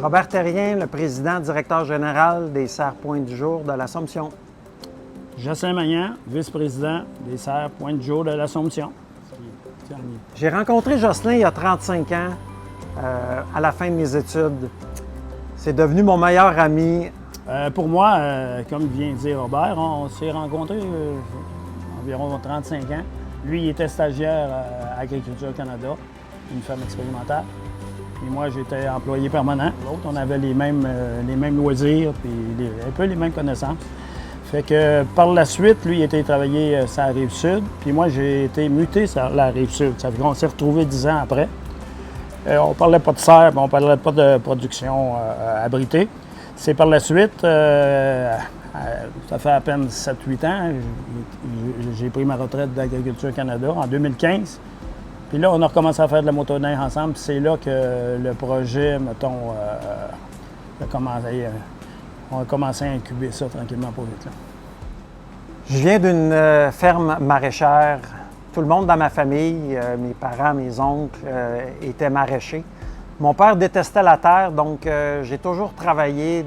Robert Terrien, le président directeur général des Serres Pointe-du-Jour de l'Assomption. Jocelyn Magnan, vice-président des Serres Pointe-du-Jour de l'Assomption. J'ai rencontré Jocelyn il y a 35 ans, à la fin de mes études. C'est devenu mon meilleur ami. Pour moi, comme vient de dire Robert, on s'est rencontrés environ 35 ans. Lui, il était stagiaire à Agriculture Canada, une ferme expérimentale. Et moi, j'étais employé permanent. L'autre, on avait les mêmes loisirs puis un peu les mêmes connaissances. Fait que par la suite, lui, il était travaillé sur la Rive-Sud, puis moi, j'ai été muté sur la Rive-Sud. Ça fait qu'on s'est retrouvés 10 ans après. On parlait pas de serre, on parlait pas de production abritée. C'est par la suite, ça fait à peine 7-8 ans, j'ai pris ma retraite d'Agriculture Canada en 2015. Puis là, on a recommencé à faire de la motoneige ensemble. C'est là que le projet, mettons, on a commencé à incuber ça tranquillement, pas vite. Là. Je viens d'une ferme maraîchère. Tout le monde dans ma famille, mes parents, mes oncles, étaient maraîchers. Mon père détestait la terre, donc j'ai toujours travaillé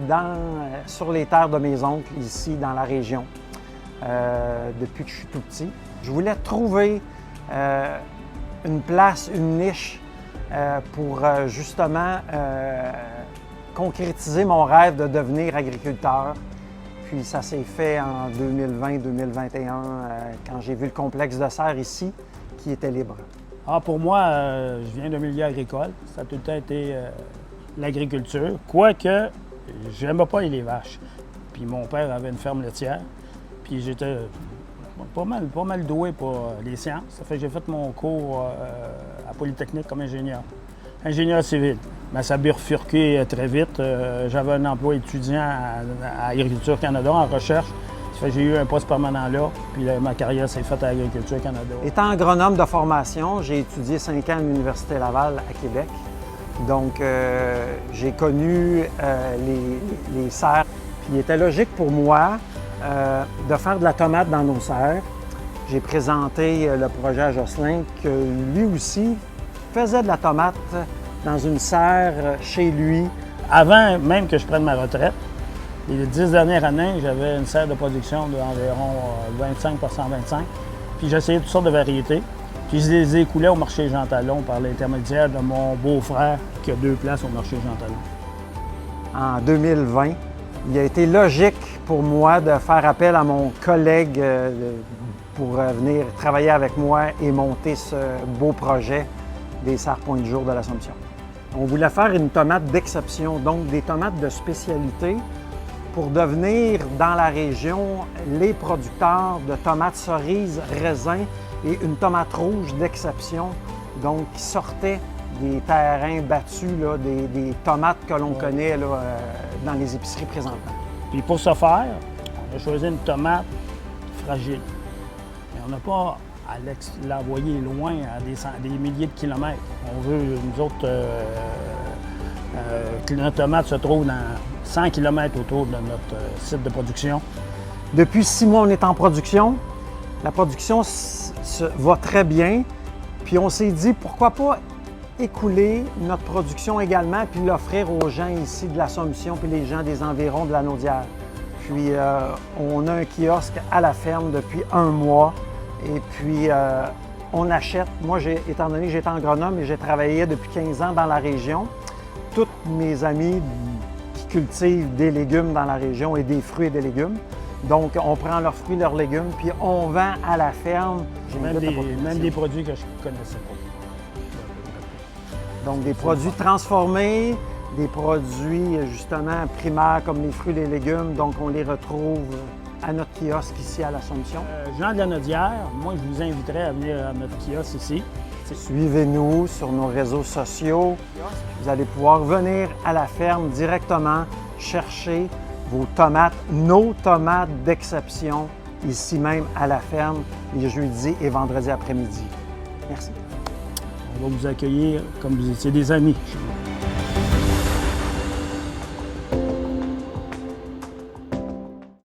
sur les terres de mes oncles ici dans la région, depuis que je suis tout petit. Je voulais trouver une place, une niche pour justement concrétiser mon rêve de devenir agriculteur. Puis ça s'est fait en 2020-2021 quand j'ai vu le complexe de serre ici qui était libre. Pour moi, je viens d'un milieu agricole. Ça a tout le temps été l'agriculture. Quoique, je n'aimais pas les vaches. Puis mon père avait une ferme laitière. Puis j'étais pas mal doué pour les sciences. Ça fait que j'ai fait mon cours à Polytechnique comme ingénieur. Ingénieur civil. Mais ça a bifurqué très vite. J'avais un emploi étudiant à Agriculture Canada en recherche. Ça fait que j'ai eu un poste permanent là, puis ma carrière s'est faite à Agriculture Canada. Étant agronome de formation, j'ai étudié 5 ans à l'Université Laval à Québec. Donc, j'ai connu les serres. Puis il était logique pour moi de faire de la tomate dans nos serres. J'ai présenté le projet à Jocelyn, que lui aussi faisait de la tomate dans une serre chez lui. Avant même que je prenne ma retraite, les 10 dernières années, j'avais une serre de production d'environ 25 par 125. Puis j'essayais toutes sortes de variétés. Puis je les écoulais au marché Jean Talon par l'intermédiaire de mon beau-frère qui a 2 places au marché Jean Talon. En 2020, il a été logique pour moi de faire appel à mon collègue pour venir travailler avec moi et monter ce beau projet des Serres Pointe-du-Jour de l'Assomption. On voulait faire une tomate d'exception, donc des tomates de spécialité pour devenir dans la région les producteurs de tomates cerises, raisins et une tomate rouge d'exception, donc qui sortait des terrains battus, là, des tomates que l'on connaît là, dans les épiceries présentement. Puis pour ce faire, on a choisi une tomate fragile. Et on n'a pas à l'envoyer loin à des milliers de kilomètres. On veut, nous autres, que notre tomate se trouve dans 100 km autour de notre site de production. Depuis 6 mois, on est en production. La production va très bien. Puis on s'est dit, pourquoi pas écouler notre production également puis l'offrir aux gens ici de l'Assomption puis les gens des environs de la Naudière. Puis on a un kiosque à la ferme depuis 1 mois. Et puis, on achète. Moi, étant donné que j'étais agronome et j'ai travaillé depuis 15 ans dans la région, tous mes amis qui cultivent des légumes dans la région et des fruits et des légumes. Donc, on prend leurs fruits, leurs légumes, puis on vend à la ferme. Même des produits que je ne connaissais pas. Donc, des produits transformés, des produits justement primaires comme les fruits et les légumes. Donc, on les retrouve à notre kiosque ici à l'Assomption. Jean de la Naudière, moi, je vous inviterais à venir à notre kiosque ici. Suivez-nous sur nos réseaux sociaux. Vous allez pouvoir venir à la ferme directement chercher vos tomates, nos tomates d'exception, ici même à la ferme, les jeudis et vendredis après-midi. Merci. On va vous accueillir comme vous étiez des amis chez nous.